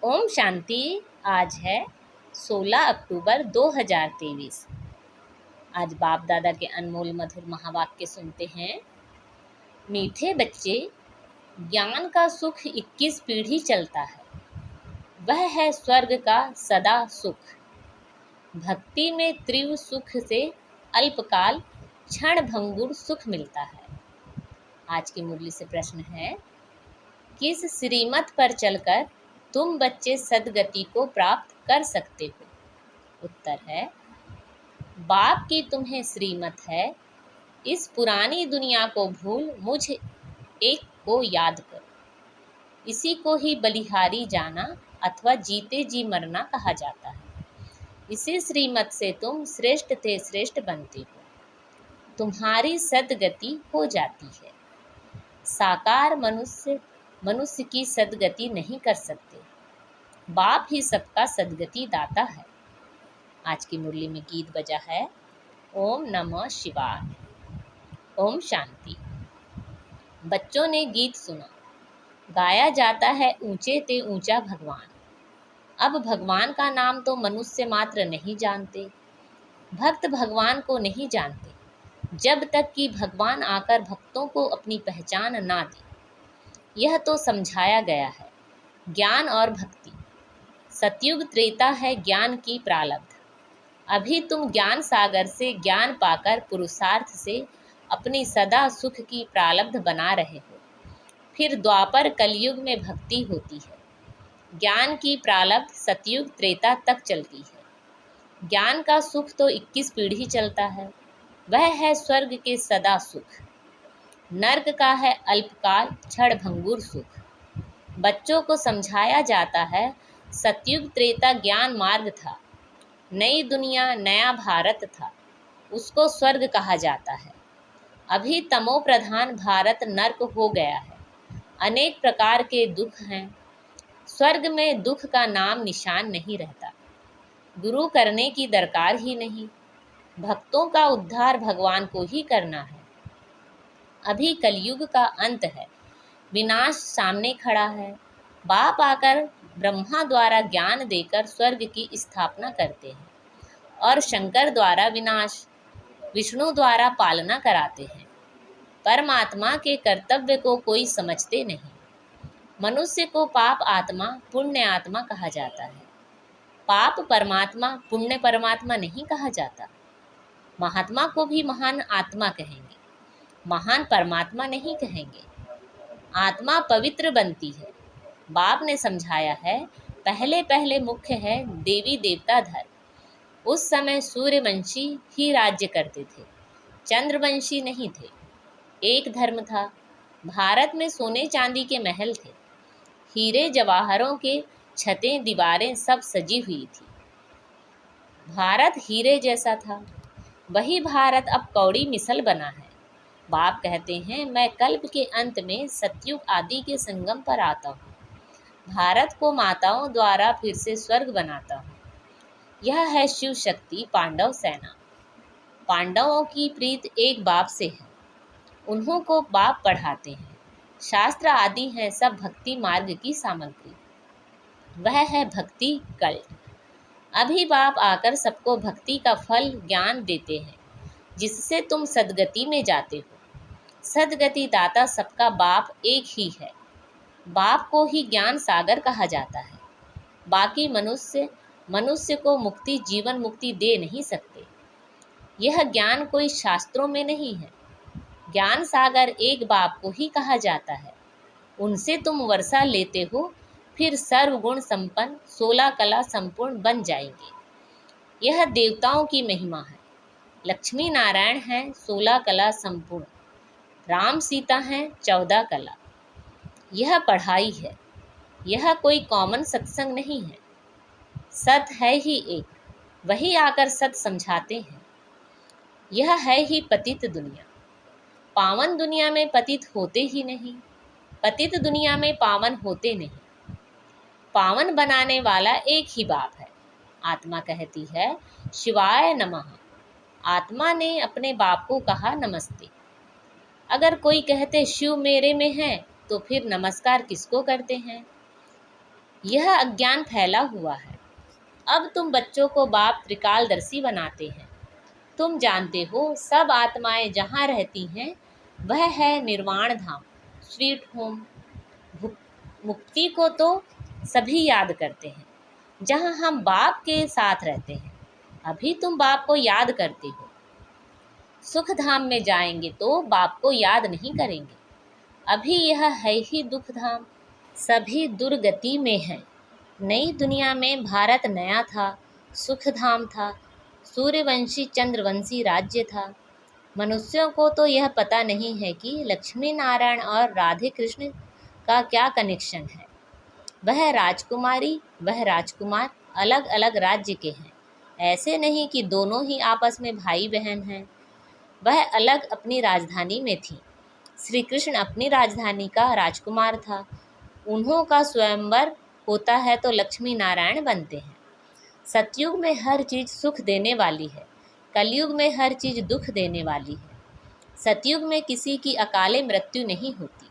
ओम शांति। आज है 16 अक्टूबर 2023। आज बाप दादा के अनमोल मधुर महावाक्य सुनते हैं। मीठे बच्चे, ज्ञान का सुख 21 पीढ़ी चलता है, वह है स्वर्ग का सदा सुख। भक्ति में तीव्र सुख से अल्पकाल क्षण भंगुर सुख मिलता है। आज की मुरली से प्रश्न है, किस श्रीमत पर चलकर तुम बच्चे सद्गति को प्राप्त कर सकते हो? उत्तर है, बाप की तुम्हें श्रीमत है, इस पुरानी दुनिया को भूल मुझ एक को याद करो। इसी को ही बलिहारी जाना अथवा जीते जी मरना कहा जाता है। इसी श्रीमत से तुम श्रेष्ठ थे श्रेष्ठ बनते हो, तुम्हारी सद्गति हो जाती है। साकार मनुष्य की सद्गति नहीं कर सकते, बाप ही सबका सद्गति दाता है। आज की मुरली में गीत बजा है, ओम नमः शिवाय। ओम शांति। बच्चों ने गीत सुना, गाया जाता है ऊंचे ते ऊंचा भगवान। अब भगवान का नाम तो मनुष्य मात्र नहीं जानते, भक्त भगवान को नहीं जानते, जब तक कि भगवान आकर भक्तों को अपनी पहचान ना दे। यह तो समझाया गया है। ज्ञान और भक्ति, सतयुग त्रेता है ज्ञान की प्रारब्ध। अभी तुम ज्ञान सागर से ज्ञान पाकर पुरुषार्थ से अपनी सदा सुख की प्रारब्ध बना रहे हो। फिर द्वापर कलयुग में भक्ति होती है। ज्ञान की प्रारब्ध सतयुग त्रेता तक चलती है। ज्ञान का सुख तो 21 पीढ़ी चलता है, वह है स्वर्ग के सदा सुख। नर्क का है अल्पकाल क्षण भंगुर सुख। बच्चों को समझाया जाता है, सतयुग त्रेता ज्ञान मार्ग था, नई दुनिया नया भारत था, उसको स्वर्ग कहा जाता है। अभी तमो प्रधान भारत नर्क हो गया है। अनेक प्रकार के दुख हैं। स्वर्ग में दुख का नाम निशान नहीं रहता। गुरु करने की दरकार ही नहीं, भक्तों का उद्धार भगवान को ही करना है। अभी कलयुग का अंत है, विनाश सामने खड़ा है। बाप आकर ब्रह्मा द्वारा ज्ञान देकर स्वर्ग की स्थापना करते हैं और शंकर द्वारा विनाश, विष्णु द्वारा पालना कराते हैं। परमात्मा के कर्तव्य को कोई समझते नहीं। मनुष्य को पाप आत्मा पुण्य आत्मा कहा जाता है। पाप परमात्मा पुण्य परमात्मा नहीं कहा जाता। महात्मा को भी महान आत्मा कहेंगे, महान परमात्मा नहीं कहेंगे। आत्मा पवित्र बनती है। बाप ने समझाया है, पहले पहले मुख्य है देवी देवता धर्म। उस समय सूर्यवंशी ही राज्य करते थे, चंद्रवंशी नहीं थे। एक धर्म था। भारत में सोने चांदी के महल थे, हीरे जवाहरों के छतें दीवारें सब सजी हुई थी। भारत हीरे जैसा था। वही भारत अब कौड़ी मिसल बना है। बाप कहते हैं, मैं कल्प के अंत में सतयुग आदि के संगम पर आता हूँ। भारत को माताओं द्वारा फिर से स्वर्ग बनाता हूँ। यह है शिव शक्ति पांडव सेना। पांडवों की प्रीत एक बाप से है, उन्हों को बाप पढ़ाते हैं। शास्त्र आदि हैं सब भक्ति मार्ग की सामग्री। वह है भक्ति कल्ट। अभी बाप आकर सबको भक्ति का फल ज्ञान देते हैं, जिससे तुम सद्गति में जाते हो। सद्गति दाता सबका बाप एक ही है। बाप को ही ज्ञान सागर कहा जाता है। बाकी मनुष्य को मुक्ति जीवन मुक्ति दे नहीं सकते। यह ज्ञान कोई शास्त्रों में नहीं है। ज्ञान सागर एक बाप को ही कहा जाता है। उनसे तुम वर्षा लेते हो, फिर सर्वगुण संपन्न 16 कला संपूर्ण बन जाएंगे। यह देवताओं की महिमा है। लक्ष्मी नारायण हैं 16 कला संपूर्ण, राम सीता हैं 14 कला। यह पढ़ाई है, यह कोई कॉमन सत्संग नहीं है। सत है ही एक, वही आकर सत समझाते हैं। यह है ही पतित दुनिया। पावन दुनिया में पतित होते ही नहीं, पतित दुनिया में पावन होते नहीं। पावन बनाने वाला एक ही बाप है। आत्मा कहती है, शिवाय नमः। आत्मा ने अपने बाप को कहा नमस्ते। अगर कोई कहते शिव मेरे में है, तो फिर नमस्कार किसको करते हैं? यह अज्ञान फैला हुआ है। अब तुम बच्चों को बाप त्रिकालदर्शी बनाते हैं। तुम जानते हो सब आत्माएं जहाँ रहती हैं वह है निर्वाण धाम, स्वीट होम। मुक्ति को तो सभी याद करते हैं जहाँ हम बाप के साथ रहते हैं। अभी तुम बाप को याद करते हो, सुख धाम में जाएंगे तो बाप को याद नहीं करेंगे। अभी यह है ही दुख धाम, सभी दुर्गति में है। नई दुनिया में भारत नया था, सुख धाम था, सूर्यवंशी चंद्रवंशी राज्य था। मनुष्यों को तो यह पता नहीं है कि लक्ष्मी नारायण और राधे कृष्ण का क्या कनेक्शन है। वह राजकुमारी, वह राजकुमार अलग अलग राज्य के हैं। ऐसे नहीं कि दोनों ही आपस में भाई बहन हैं। वह अलग अपनी राजधानी में थी। श्री कृष्ण अपनी राजधानी का राजकुमार था। उन्हों का स्वयंवर होता है तो लक्ष्मी नारायण बनते हैं। सतयुग में हर चीज़ सुख देने वाली है, कलयुग में हर चीज़ दुख देने वाली है। सतयुग में किसी की अकाले मृत्यु नहीं होती।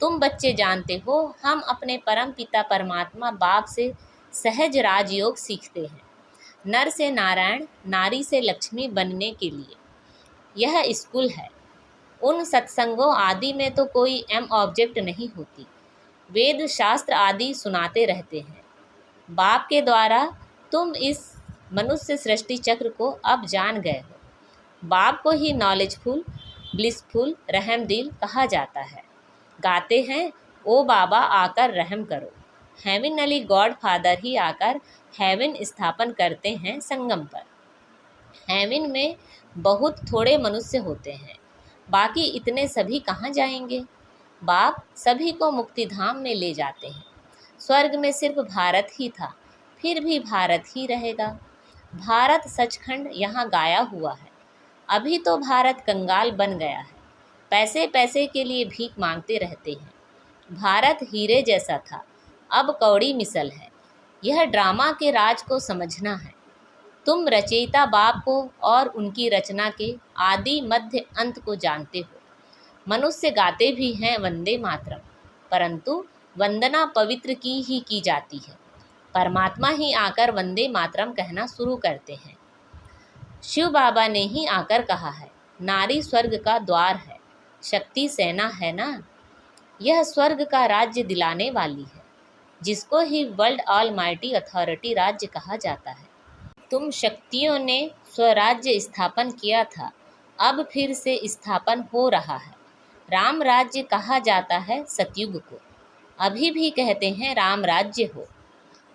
तुम बच्चे जानते हो हम अपने परम पिता परमात्मा बाप से सहज राजयोग सीखते हैं, नर से नारायण, नारी से लक्ष्मी बनने के लिए। यह स्कूल है। उन सत्संगों आदि में तो कोई एम ऑब्जेक्ट नहीं होती। वेद शास्त्र आदि सुनाते रहते हैं। बाप के द्वारा तुम इस मनुष्य सृष्टि चक्र को अब जान गए हो। बाप को ही नॉलेजफुल, ब्लिसफुल, रहमदिल कहा जाता है। गाते हैं ओ बाबा आकर रहम करो। हेविनली गॉड फादर ही आकर हेवन स्थापन करते हैं संगम पर। हेवन में बहुत थोड़े मनुष्य होते हैं, बाकी इतने सभी कहाँ जाएंगे। बाप सभी को मुक्तिधाम में ले जाते हैं। स्वर्ग में सिर्फ भारत ही था, फिर भी भारत ही रहेगा। भारत सचखंड यहाँ गाया हुआ है। अभी तो भारत कंगाल बन गया है, पैसे पैसे के लिए भीख मांगते रहते हैं। भारत हीरे जैसा था, अब कौड़ी मिसल है। यह ड्रामा के राज को समझना है। तुम रचयिता बाप को और उनकी रचना के आदि मध्य अंत को जानते हो। मनुष्य गाते भी हैं वंदे मातरम, परंतु वंदना पवित्र की ही की जाती है। परमात्मा ही आकर वंदे मातरम कहना शुरू करते हैं। शिव बाबा ने ही आकर कहा है, नारी स्वर्ग का द्वार है, शक्ति सेना है ना। यह स्वर्ग का राज्य दिलाने वाली है, जिसको ही वर्ल्ड ऑलमाइटी अथॉरिटी राज्य कहा जाता है। तुम शक्तियों ने स्वराज्य स्थापन किया था, अब फिर से स्थापन हो रहा है। राम राज्य कहा जाता है सतयुग को। अभी भी कहते हैं राम राज्य हो,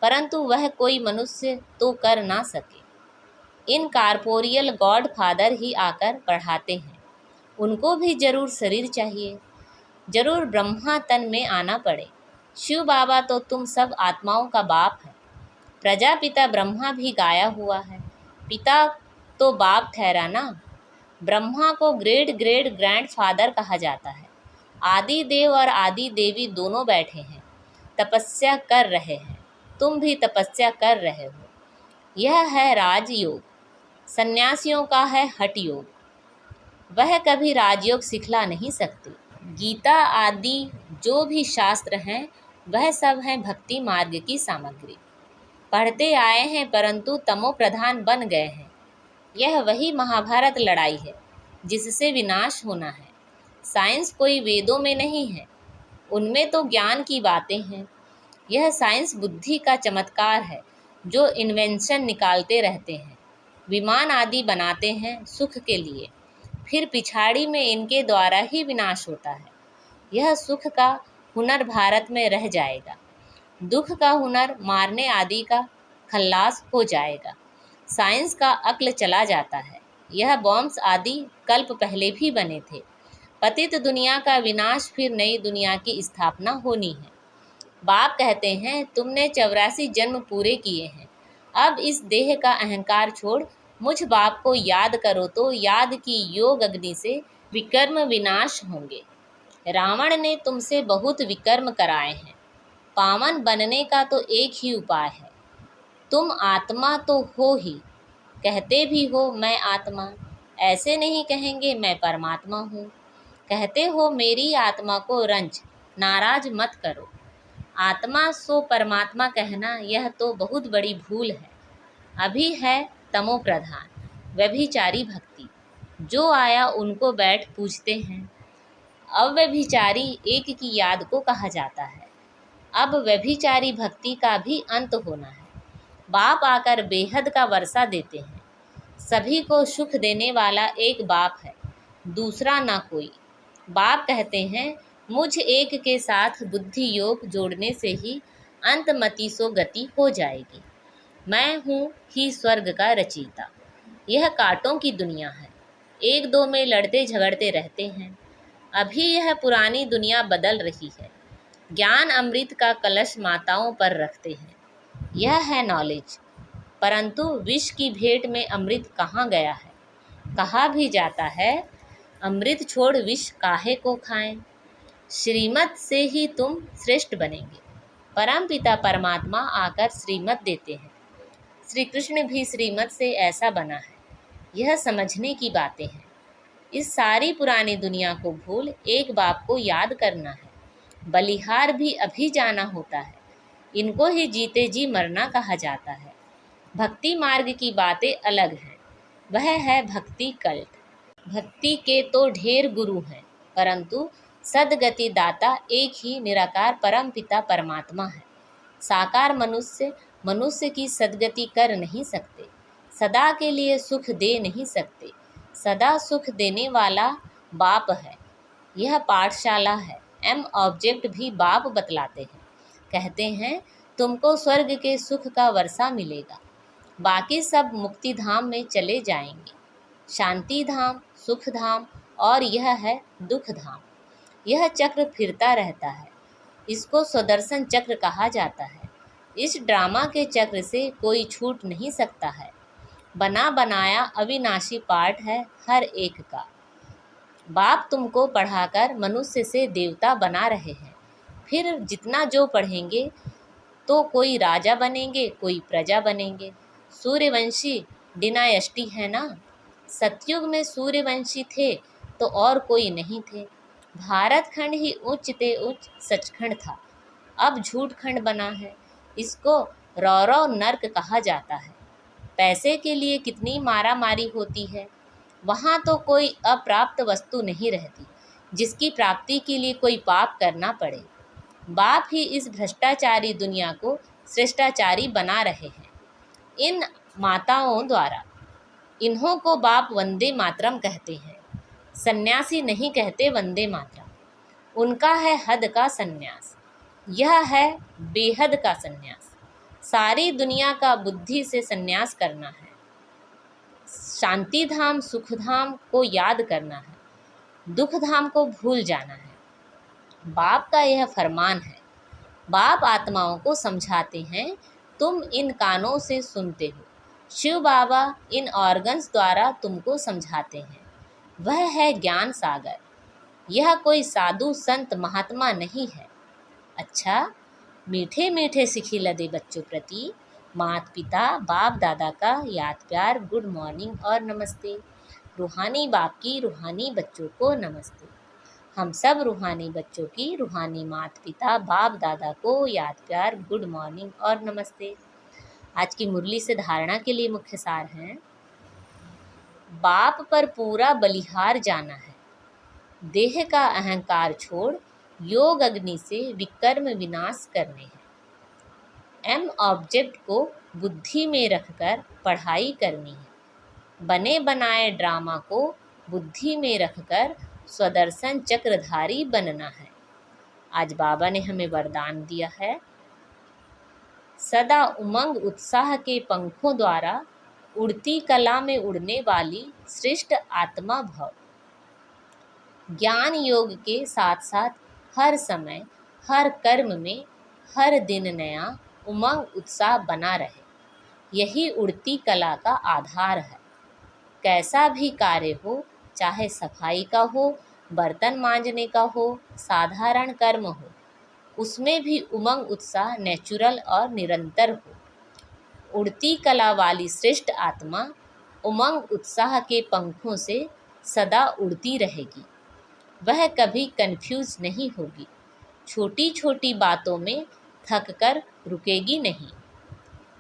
परंतु वह कोई मनुष्य तो कर ना सके। इन कॉर्पोरियल गॉड फादर ही आकर पढ़ाते हैं। उनको भी जरूर शरीर चाहिए, जरूर ब्रह्मा तन में आना पड़े। शिव बाबा तो तुम सब आत्माओं का बाप है। प्रजापिता ब्रह्मा भी गाया हुआ है। पिता तो बाप ठहरा ना। ब्रह्मा को ग्रेट ग्रेट ग्रैंड फादर कहा जाता है। आदि देव और आदि देवी दोनों बैठे हैं, तपस्या कर रहे हैं। तुम भी तपस्या कर रहे हो। यह है राजयोग। सन्यासियों का है हठ योग। वह कभी राजयोग सिखला नहीं सकते। गीता आदि जो भी शास्त्र हैं वह सब हैं भक्ति मार्ग की सामग्री। पढ़ते आए हैं परंतु तमो प्रधान बन गए हैं। यह वही महाभारत लड़ाई है जिससे विनाश होना है। साइंस कोई वेदों में नहीं है, उनमें तो ज्ञान की बातें हैं। यह साइंस बुद्धि का चमत्कार है जो इन्वेंशन निकालते रहते हैं, विमान आदि बनाते हैं सुख के लिए, फिर पिछाड़ी में इनके द्वारा ही विनाश होता है। यह सुख का हुनर भारत में रह जाएगा, दुख का हुनर मारने आदि का खल्लास हो जाएगा। साइंस का अक्ल चला जाता है। यह बॉम्ब्स आदि कल्प पहले भी बने थे। पतित दुनिया का विनाश, फिर नई दुनिया की स्थापना होनी है। बाप कहते हैं तुमने 84 जन्म पूरे किए हैं, अब इस देह का अहंकार छोड़ मुझ बाप को याद करो तो याद की योग अग्नि से विकर्म विनाश होंगे। रावण ने तुमसे बहुत विकर्म कराए हैं। पावन बनने का तो एक ही उपाय है। तुम आत्मा तो हो ही, कहते भी हो मैं आत्मा, ऐसे नहीं कहेंगे मैं परमात्मा हूँ। कहते हो मेरी आत्मा को रंज, नाराज मत करो। आत्मा सो परमात्मा कहना यह तो बहुत बड़ी भूल है। अभी है तमो प्रधान व्यभिचारी भक्ति, जो आया उनको बैठ पूछते हैं। अव्यभिचारी एक की याद को कहा जाता है। अब व्यभिचारी भक्ति का भी अंत होना है। बाप आकर बेहद का वर्षा देते हैं। सभी को सुख देने वाला एक बाप है, दूसरा ना कोई। बाप कहते हैं, मुझ एक के साथ बुद्धि योग जोड़ने से ही अंतमति सो गति हो जाएगी। मैं हूँ ही स्वर्ग का रचयिता। यह कांटों की दुनिया है, एक दो में लड़ते झगड़ते रहते हैं। अभी यह पुरानी दुनिया बदल रही है। ज्ञान अमृत का कलश माताओं पर रखते हैं, यह है नॉलेज। परंतु विष की भेंट में अमृत कहाँ गया है? कहा भी जाता है, अमृत छोड़ विष काहे को खाएं। श्रीमत से ही तुम श्रेष्ठ बनेंगे। परम पिता परमात्मा आकर श्रीमत देते हैं। श्री कृष्ण भी श्रीमत से ऐसा बना है। यह समझने की बातें हैं। इस सारी पुरानी दुनिया को भूल एक बाप को याद करना है। बलिहार भी अभी जाना होता है। इनको ही जीते जी मरना कहा जाता है। भक्ति मार्ग की बातें अलग हैं। वह है भक्ति कल्ट। भक्ति के तो ढेर गुरु हैं, परंतु सदगति दाता एक ही निराकार परम पिता परमात्मा है। साकार मनुष्य मनुष्य की सदगति कर नहीं सकते, सदा के लिए सुख दे नहीं सकते। सदा सुख देने वाला बाप है। यह पाठशाला है। एम ऑब्जेक्ट भी बाप बतलाते हैं। कहते हैं, तुमको स्वर्ग के सुख का वर्षा मिलेगा, बाकी सब मुक्ति धाम में चले जाएंगे। शांति धाम, सुख धाम और यह है दुख धाम। यह चक्र फिरता रहता है। इसको स्वदर्शन चक्र कहा जाता है। इस ड्रामा के चक्र से कोई छूट नहीं सकता है। बना बनाया अविनाशी पाठ है हर एक का। बाप तुमको पढ़ाकर मनुष्य से देवता बना रहे हैं। फिर जितना जो पढ़ेंगे तो कोई राजा बनेंगे, कोई प्रजा बनेंगे। सूर्यवंशी डिनायस्टी है ना। सतयुग में सूर्यवंशी थे तो और कोई नहीं थे। भारत खंड ही उच्च ते उच्च सचखंड था। अब झूठ खंड बना है। इसको रौरव नर्क कहा जाता है। पैसे के लिए कितनी मारा मारी होती है। वहाँ तो कोई अप्राप्त वस्तु नहीं रहती जिसकी प्राप्ति के लिए कोई पाप करना पड़े। बाप ही इस भ्रष्टाचारी दुनिया को श्रेष्ठाचारी बना रहे हैं इन माताओं द्वारा। इन्हों को बाप वंदे मातरम कहते हैं। सन्यासी नहीं कहते वंदे मातरम। उनका है हद का सन्यास, यह है बेहद का सन्यास। सारी दुनिया का बुद्धि से सन्यास करना है। शांति धाम सुख धाम को याद करना है, दुख धाम को भूल जाना है। बाप का यह फरमान है। बाप आत्माओं को समझाते हैं, तुम इन कानों से सुनते हो। शिव बाबा इन ऑर्गन्स द्वारा तुमको समझाते हैं। वह है ज्ञान सागर। यह कोई साधु संत महात्मा नहीं है। अच्छा, मीठे मीठे सिखी लदे बच्चों प्रति माता पिता बाप दादा का याद प्यार, गुड मॉर्निंग और नमस्ते। रूहानी बाप की रूहानी बच्चों को नमस्ते। हम सब रूहानी बच्चों की रूहानी माता पिता बाप दादा को याद प्यार, गुड मॉर्निंग और नमस्ते। आज की मुरली से धारणा के लिए मुख्य सार हैं। बाप पर पूरा बलिहार जाना है। देह का अहंकार छोड़ योग अग्नि से विकर्म विनाश करने हैं। एम ऑब्जेक्ट को बुद्धि में रखकर पढ़ाई करनी है। बने बनाए ड्रामा को बुद्धि में रखकर स्वदर्शन चक्रधारी बनना है। आज बाबा ने हमें वरदान दिया है, सदा उमंग उत्साह के पंखों द्वारा उड़ती कला में उड़ने वाली श्रेष्ठ आत्मा भव। ज्ञान योग के साथ साथ हर समय हर कर्म में हर दिन नया उमंग उत्साह बना रहे। यही उड़ती कला का आधार है। कैसा भी कार्य हो, चाहे सफाई का हो, बर्तन मांजने का हो, साधारण कर्म हो, उसमें भी उमंग उत्साह नेचुरल और निरंतर हो। उड़ती कला वाली श्रेष्ठ आत्मा उमंग उत्साह के पंखों से सदा उड़ती रहेगी। वह कभी कंफ्यूज नहीं होगी। छोटी छोटी बातों में थक कर रुकेगी नहीं।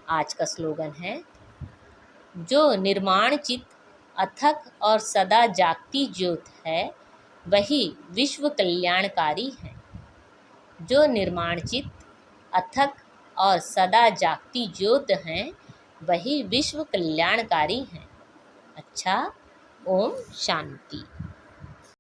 आज का स्लोगन है, जो निर्माण चित्त अथक और सदा जागती ज्योत है, वही विश्व कल्याणकारी है। जो निर्माण चित्त अथक और सदा जागती ज्योत हैं, वही विश्व कल्याणकारी हैं। अच्छा, ओम शांति।